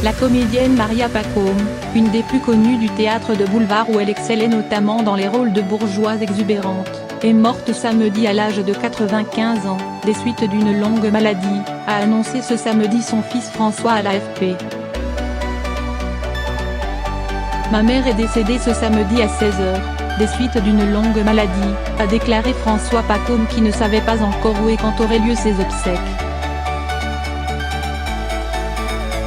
La comédienne Maria Pacôme, une des plus connues du théâtre de boulevard où elle excellait notamment dans les rôles de bourgeoise exubérante, est morte samedi à l'âge de 95 ans, des suites d'une longue maladie, a annoncé ce samedi son fils François à l'AFP. Ma mère est décédée ce samedi à 16h, des suites d'une longue maladie, a déclaré François Pacôme qui ne savait pas encore où et quand auraient lieu ses obsèques.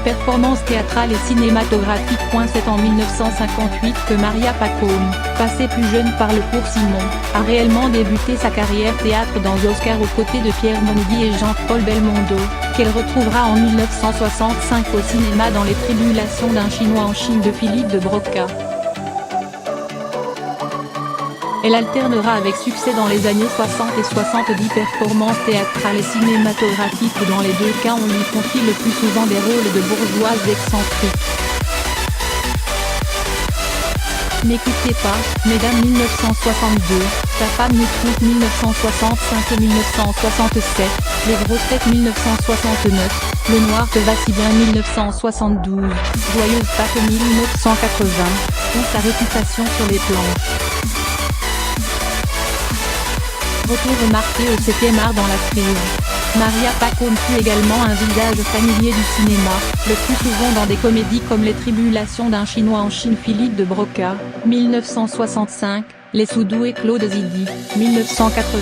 Performance théâtrale et cinématographique. C'est en 1958 que Maria Pacôme, passée plus jeune par le cours Simon, a réellement débuté sa carrière théâtre dans Oscar aux côtés de Pierre Mondi et Jean-Paul Belmondo, qu'elle retrouvera en 1965 au cinéma dans Les Tribulations d'un Chinois en Chine de Philippe de Broca. Elle alternera avec succès dans les années 60 et 70 performances théâtrales et cinématographiques où dans les deux cas on lui confie le plus souvent des rôles de bourgeoises excentriques. N'écoutez pas, mesdames 1962, Sa femme nous trompe 1965 et 1967, Les grosses têtes 1969, Le noir te va si bien 1972, Joyeuse Pâques 1980, ou sa réputation sur les planches. Retour remarqué au 7e art dans la crise. Maria Pacôme fut également un visage familier du cinéma, le plus souvent dans des comédies comme Les Tribulations d'un Chinois en Chine Philippe de Broca, 1965, Les Sous-doués Claude Zidi, 1980.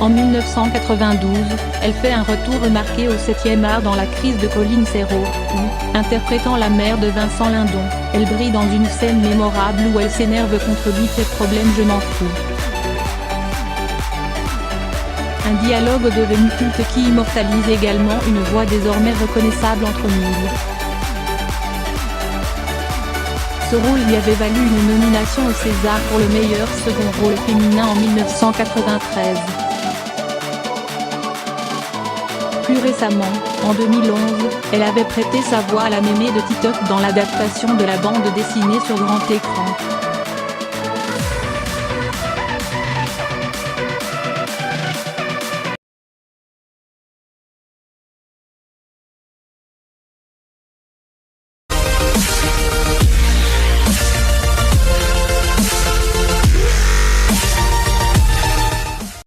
En 1992, elle fait un retour remarqué au 7e art dans La crise de Colline Serrault, où, interprétant la mère de Vincent Lindon, elle brille dans une scène mémorable où elle s'énerve contre lui. Tes problèmes je m'en fous. Un dialogue devenu culte qui immortalise également une voix désormais reconnaissable entre mille. Ce rôle lui avait valu une nomination au César pour le meilleur second rôle féminin en 1993. Plus récemment, en 2011, elle avait prêté sa voix à la mémé de Titoff dans l'adaptation de la bande dessinée sur grand écran.